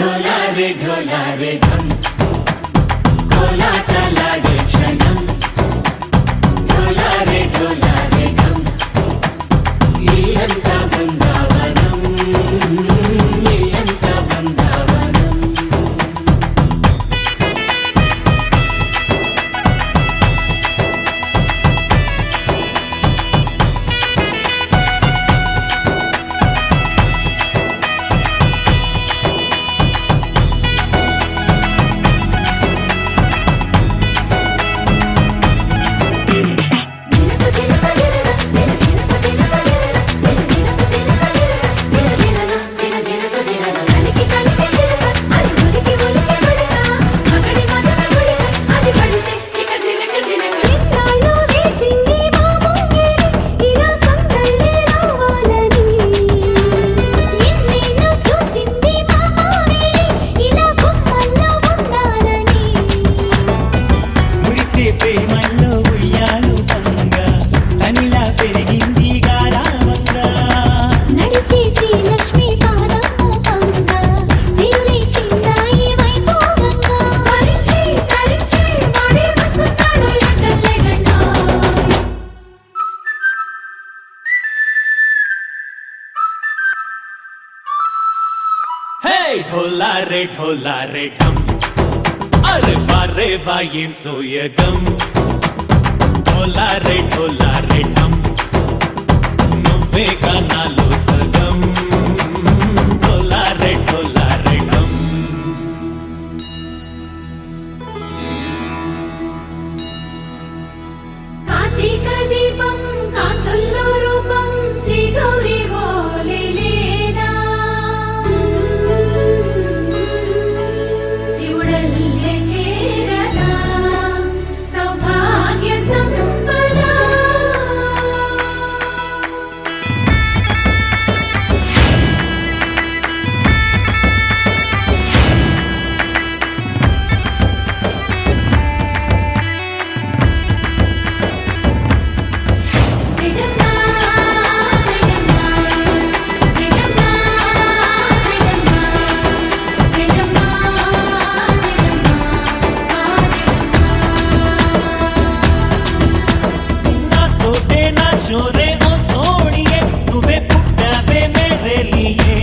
ढोलारे ढोलारे ढम कोलाटलाडे क्षणम ढोलारे ढोलारे ढम इल्लंता बृंदावनम इल्लंता बृंदावनम ढोलारे ढोलारे ढम अरे वारे वायें सोयगम ढोलारे ढोलारे ढम नुव्वे गानालो सगम ढोलारे ढोलारे ढम కార్తీక దీపం కాంతుల్లో రూపం శ్రీ గౌరీ ఓలే లేనా శివుడల్లే చేరనా సౌభాగ్య సంపద चोरे ओ सोनिए तुम्हें पुट्टावे मेरे लिए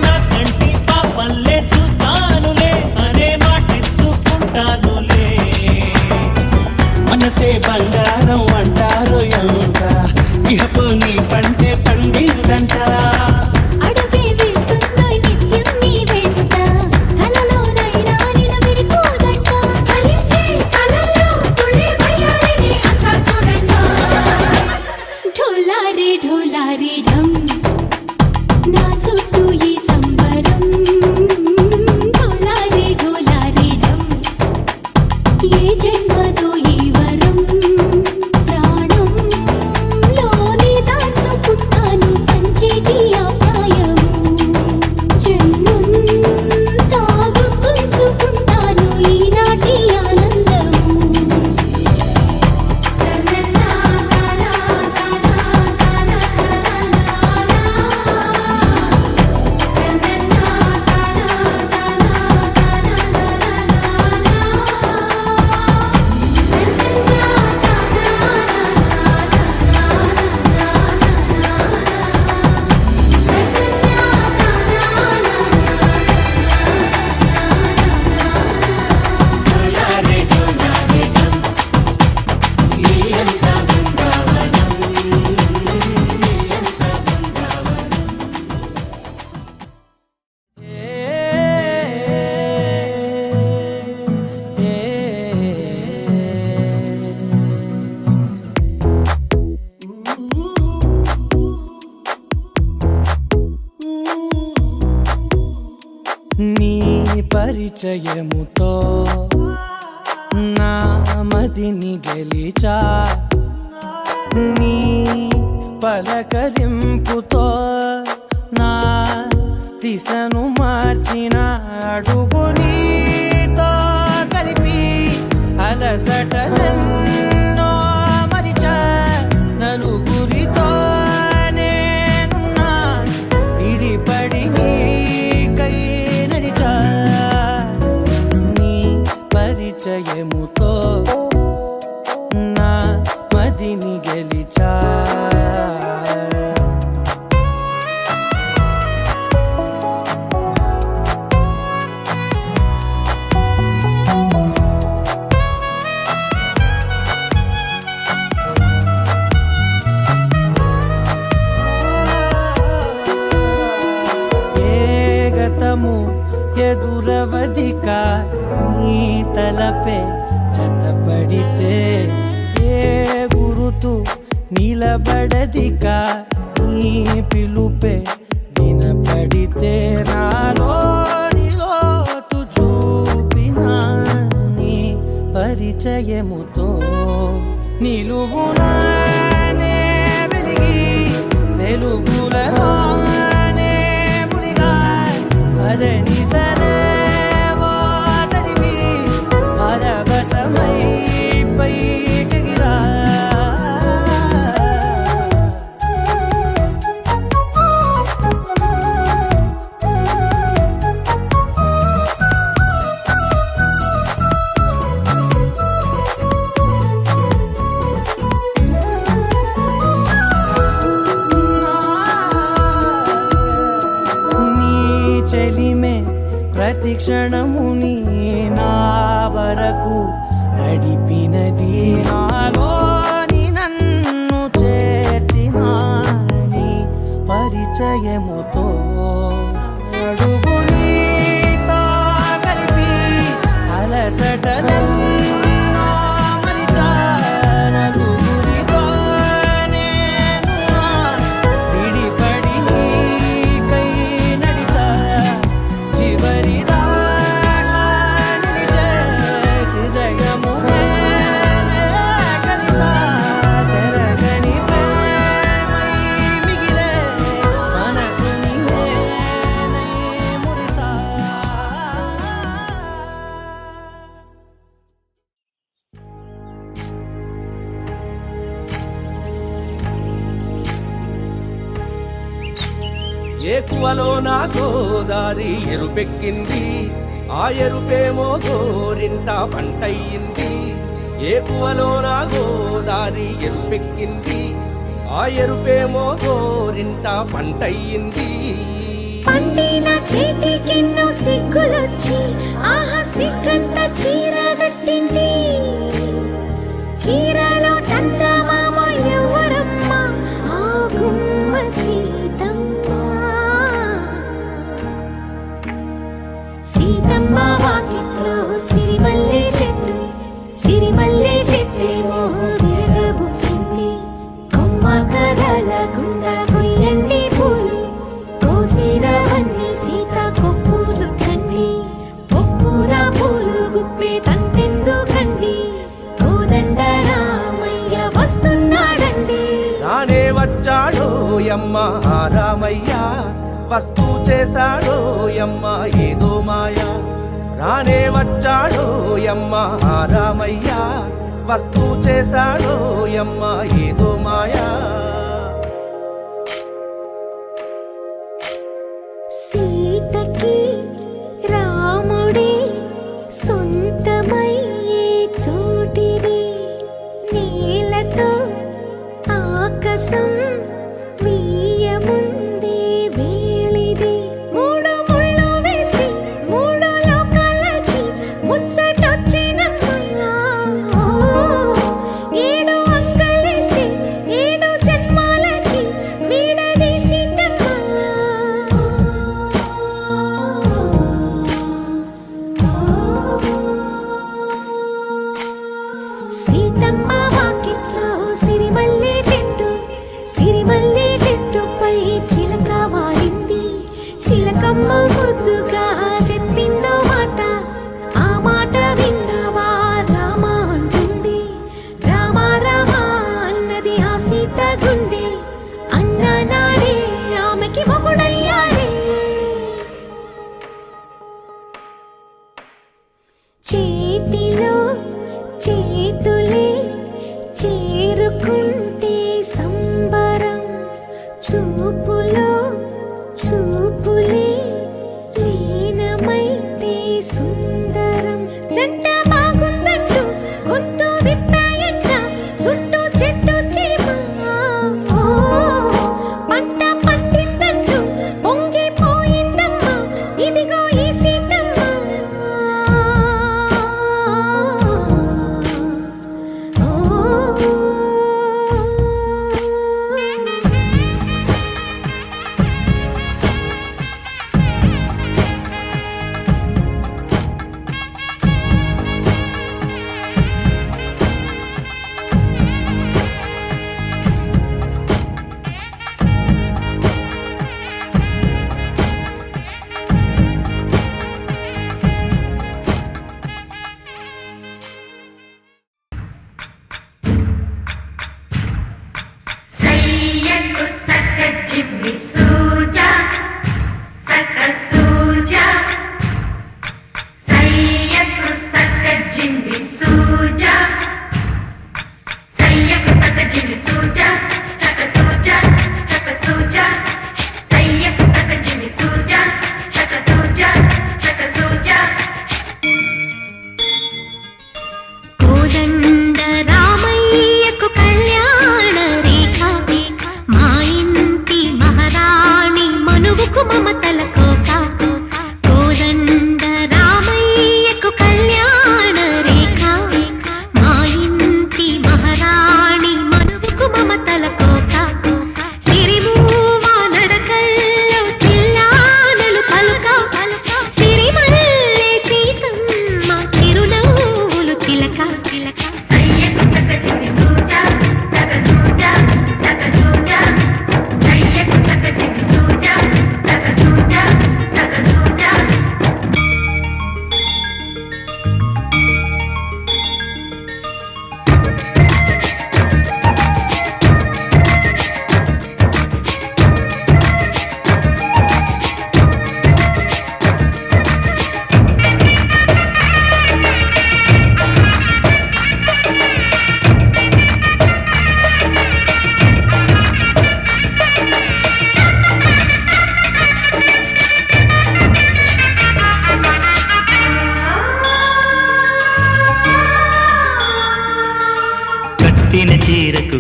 ना कंटी पापल्ले చూస్తానులే అనే మాటిచ్చుకుంటానులే మనసే బంగారం అంటారు ఎంత ఇహపు నీ పంటే పండిందంట అడుగే వేస్తున్న నిత్యం నీ వెంట కలలోనైనా నిన్ను విడిపోదంట ఫలించే కలలో తుళ్ళి వయ్యారిని అంతా చూడండి ఢోలారే ఢోలారే ఢమ్ నా చుట్టూ ఈ సంబరం ఢోలారే ఢోలారే ఢమ్ ఏ జన్మదో ఈ వరం ప్రాణం లోనే దాచుకుంటాను పంచేటి ఆప్యాయము జన్మం తాగు తుంచుకుంటాను ఈనాటి ఆనందము నీ పరిచయముతో నా మదిని గెలిచా నీ పలకరింపుతో నా దిశను మార్చిన అడుగు నీతో కలిపి అలసటలెన్నో మరిచా నలుగురితో నేనున్నా ఇడిపడి నీకై పరిచయముతో నా మదిని గెలిచా గతము ఎదురవదిక నీ తలపే జతపడితే ఏ గురుతు నిలబడదిక నీ పిలుపే వినపడితే నాలో నిలోతు చూపిన నీ పరిచయముతో నిలువునానే వెలిగి వెలుగులలో అదని సరేవో తడివి పరవశమై పైకిరా చెలిమే ప్రతి క్షణముని నా వరకు నడిపినది నాలోని నన్ను చేర్చిన నీ పరిచయముతో అడుగు నీతో కలిపి అలసటలెన్నో మరిచా నలుగురితో నేను విడిపడి నీకై నడిచా చివరి దాకా నిలిచే హృదయమునే కలిసా జరగని ప్రేమై మిగిలే మనసుని నేనై మురిసా ఏకువలో నా గోదారి ఎరుపెక్కింది ఆ ఎరుపేమో గోరింట పంటయ్యింది ఏకువలో నా గోదారి ఎరుపెక్కింది ఆ ఎరుపేమో గోరింట పంటయ్యింది పండిన చేతికెన్నో సిగ్గులొచ్చి ఆహా సిగ్గంత చీర కట్టింది చీరలో చందమామ ఎవరమ్మ ఆ గుమ్మ సీతమ్మ సీతమ్మ వాకిట్లో సిరిమల్లె చెట్టేమో తిరగబూసింది కొమ్మ కదలకుండా కొయ్యండి పూలు కోసిరవన్నీ సీత కొప్పు చుట్టండి కొప్పున పూలు గుప్పే తంతెందుకండి కోదండ రామయ్య వస్తున్నాడండి రానే వచ్చాడో యమ్మ ఆ రామయ్య వస్తూ చేశాడో యమ్మ ఏదో మాయ రానే వచ్చాడో యమ్మ ఆ రామయ్య వస్తూ చేశాడో యమ్మ ఏదో మాయా సీతకి రాముడే సొంతమయ్యే చోటిది నేలతో ఆకాశం వీయముందే వేళిది మూడు ముళ్ళు వేస్తే మూడు లోకాలకి ముచ్చటొచ్చినమ్మా ఏడు అంకలేస్తే ఏడు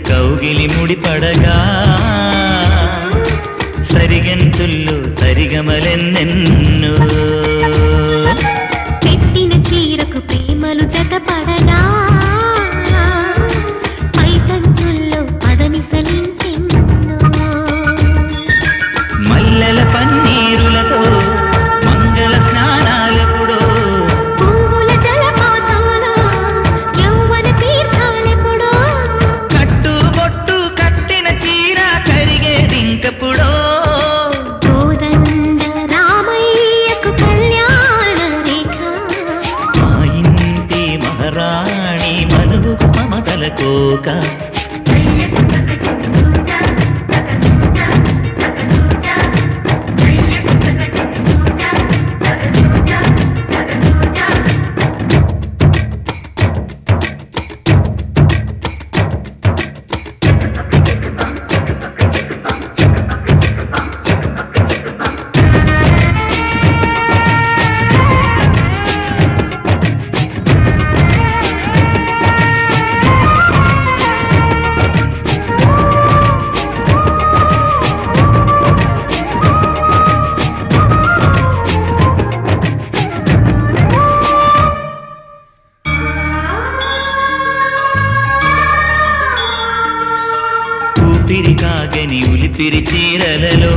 కౌగిలి ముడిపడగా సరిగంతుల్లో సరిగమలెన్నెన్నో పెట్టిన చీరకు ప్రేమలు జతపడగా పైకంచుల్లో పదనిసలింకెన్నో మల్లెల పన్నీరులతో మంగళ స్నానాలెప్పుడో పువ్వుల జలపాతంలో యవ్వన తీర్థాలెప్పుడో కట్టుబొట్టు కట్టిన చీర కరిగేదింకప్పుడో కోదండ రామయ్యకు కళ్యాణ రేఖ మా ఇంటి మహారాణి మనువు మమతల కోక ఊపిరి కాగని ఉలిపిరి చీరలలో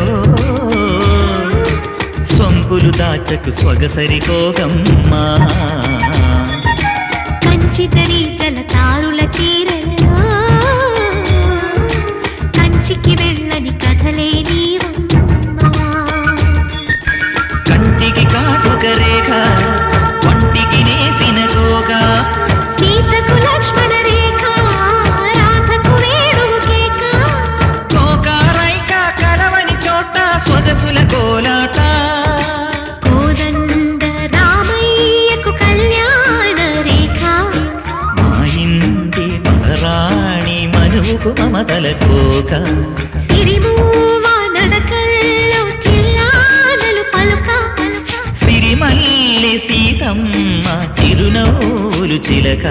సొంపులు దాచకు స్వగసరి కోగమ్మా కంచి తరి జలతారుల చీరలలో కంచికి వెళ్ళని కథలే నీవమ్మా కంటికి కాటుక రేఖ వంటికి నేసిన కోగా సీతకు లక్ష్మణ రేఖ రాధకు వేణువు కేక కోకారైక కలవని చోట స్వగసుల కోలాట కోదండ రామయ్యకు కళ్యాణ రేఖ మా ఇంటి మహారాణి మనువుకు మమతల కోక సిరిమూవ నడకల్లో తిల్లానలు పలుక సిరిమల్లె సీతమ్మ చిరునవ్వులు చిలక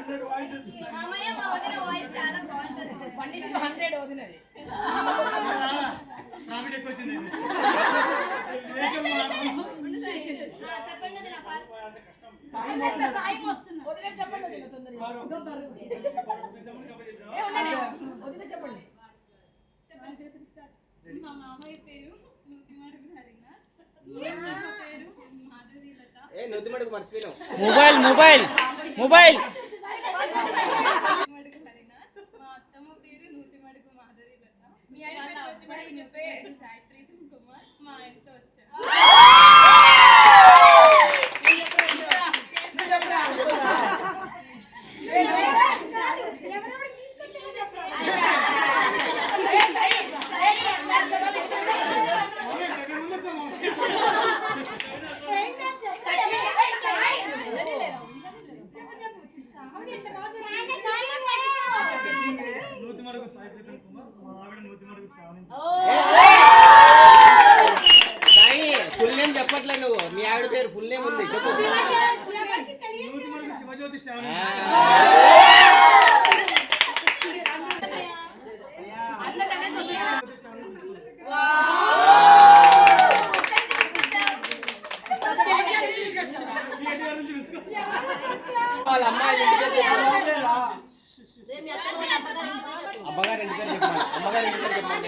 మామయ్య మా వదిన వాయిస్ చాలా బాగుంటుంది 1:100 వదినది. చెప్పండి వదిన ఫాస్ట్ వదిన చెప్పండి వదిన తొందరగా. ఏ ఉండండి. వదిన చెప్పండి. మా మామయ్య పేరు నూతిమడుగు హరినాథ్. మా అమ్మ పేరు మాధవి లత. మొబైల్ నూతిమడుగు హరినాథ్. మా అత్తమ్మ పేరు నూతిమడుగు మాధవి లత. వాళ్ళ అబ్బాయి పేరు సాయి ప్రీతం కుమార్. మా ఆయనతో వచ్చారు. ఫుల్ నేమ్ చెప్పట్లే నువ్వు, మీ ఆవిడ పేరు ఫుల్ నేమ్ ఉంది చెప్పు. వాళ్ళ అమ్మాయి ఇంటి పేరు చెప్పాలి, అమ్మగారి ఇంటి పేరు చెప్పాలి, అమ్మగారి ఇంటి పేరు చెప్పాలి.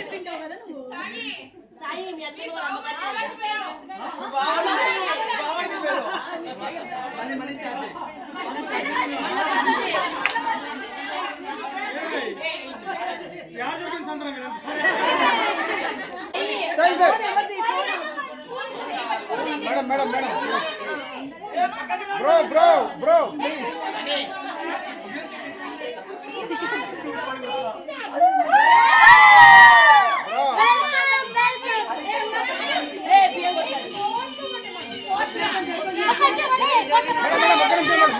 Madam madam madam bro please.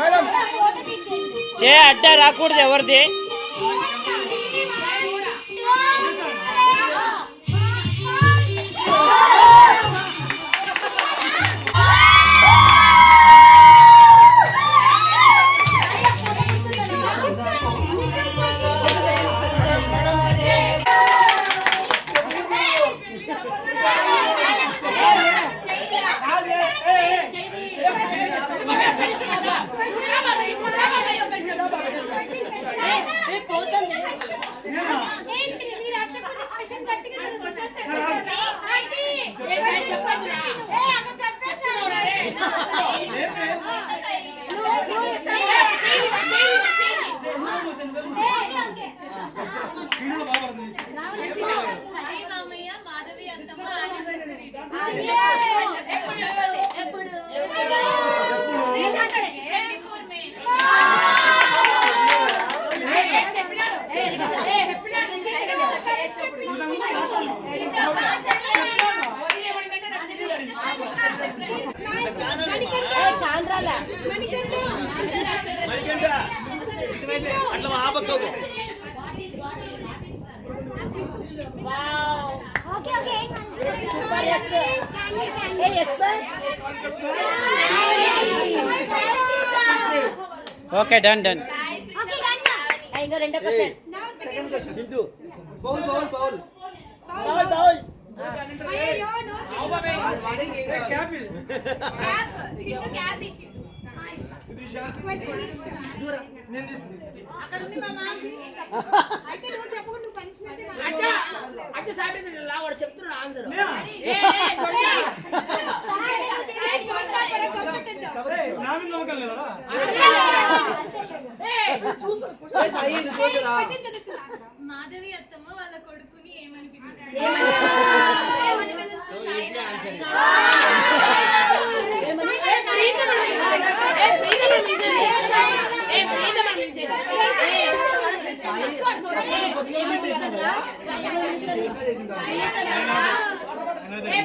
Madam చే అడ్డ రాకూడదు ఎవరిది. మామయ్య మాధవి అత్తమ్మ యానివర్సరీ. ఎప్పుడు 24 మే. అట్లా ఆపక్కకు. Okay done done. ఇంకా రెండో question. Chintu bowl bowl bowl bowl bowl. Cap చిన్న క్యాప్ ఇచ్చి అక్కడ ఉంది మామ. అయితే నువ్వు చెప్పకుండా పనిష్మెంట్ అట్లా సాబిత్ లావాడు చెప్తున్నా ఆన్సర్. మాధవి అత్తమ్మ వాళ్ళ కొడుకుని ఏమని పిలుస్తారు?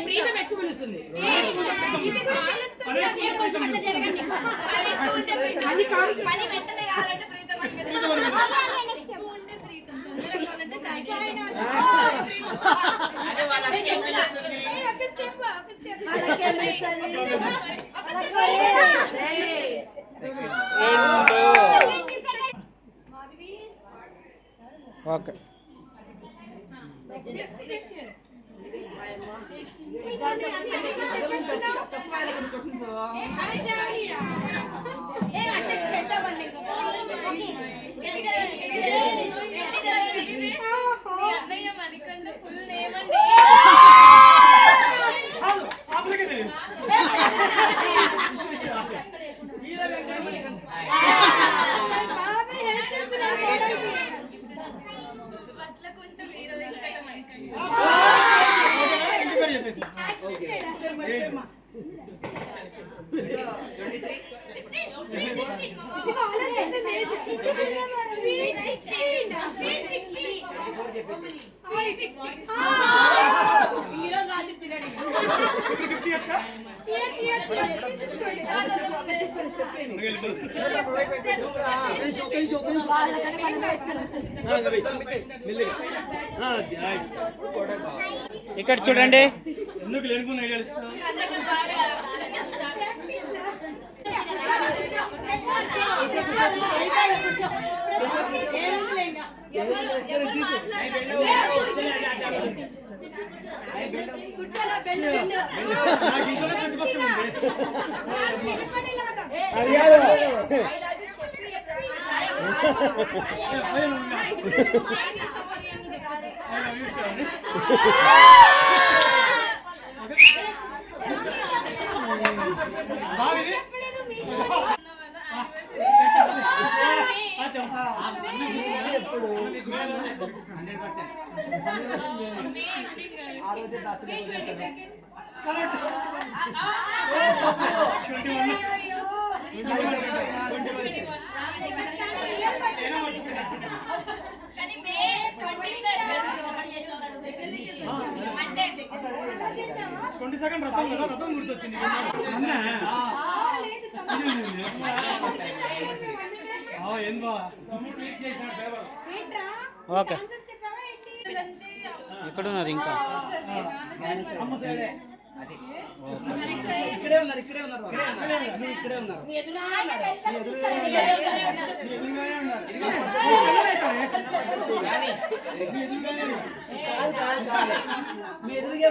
ప్రీతం ఎక్కువ పిలుస్తుంది. పని వెంటనే కావాలంటే ప్రీతం ఉండే ప్రీతం తొందరగా కావాలంటే ఓకే అన్నయ్య మణికంఠ ఫుల్ నేమ్ అండి వట్లకుంట వీర వెంకట మణికంఠ ఈరోజు రాత్రి తినడి ఇక్కడ చూడండి. ఎందుకు లేనుకున్న ఐడియాలు ఇస్తావు? నాకు ఇంట్లోనే ప్రతిపక్షం ఉంది. కానీ మే 22nd రథం కదా, రథం గుర్తొచ్చింది. ఏం బా ఓకే ఎక్కడున్నారు ఇంకా? ఇక్కడే ఉన్నారు, ఇక్కడే ఉన్నారు, ఇక్కడే ఉన్నారు. మీ ఎదురుగా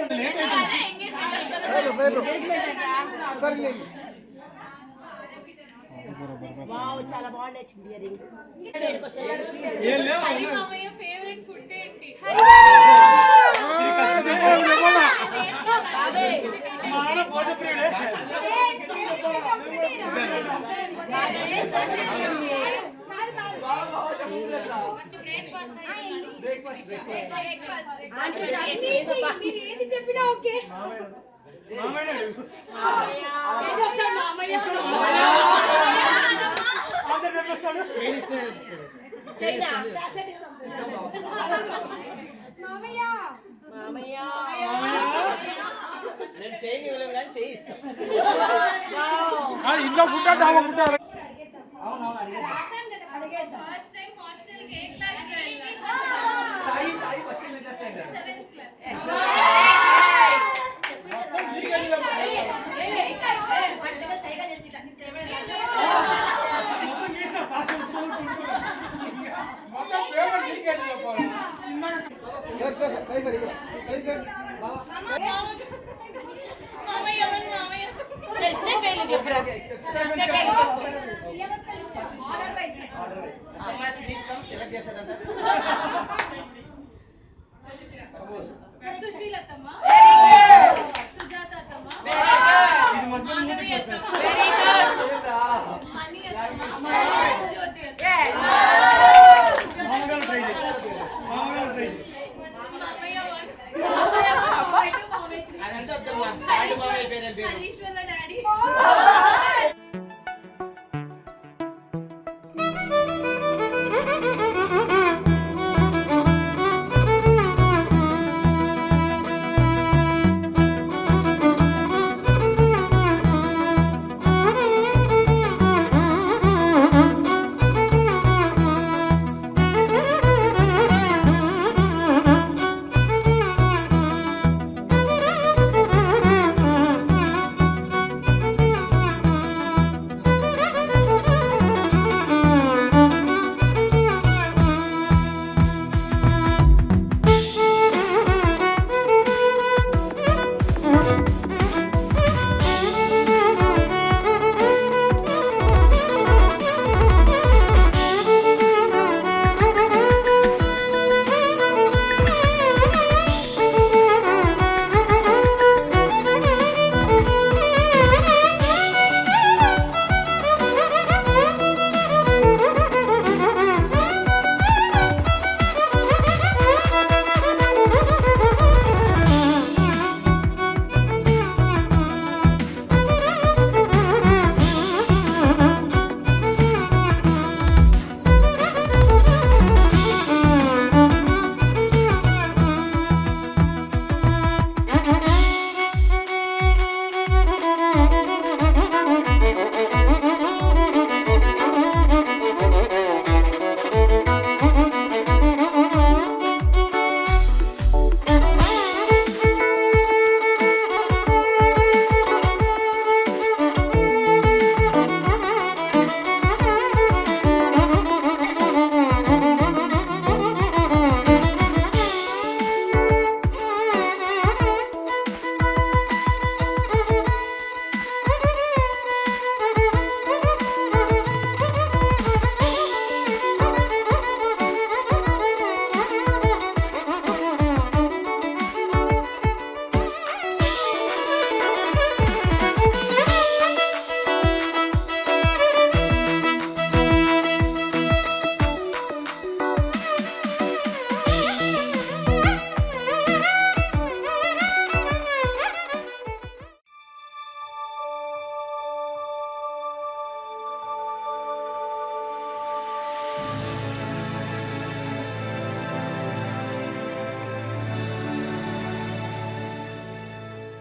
చాలా బాగున్నాయి మామయ్య ఫేవరెట్ ఫుడ్ ఏంటి ఏది చెప్పినా ఓకే నేను చేయి ఇవ్వలేము, చేయి ఇస్తాను. ఇంట్లో పుట్టాడు అవునవును అడిగేది. ఫస్ట్ టైం హాస్టల్ కి ఏ క్లాస్ కి సాయి ఫస్ట్ టైం క్లాస్ అయ్యారు. 7th క్లాస్ మామయ్య ఎవరు మామయ్య సుశీలతమ్మ సుజాత అత్తమ్మ మాధవి అత్తమ్మ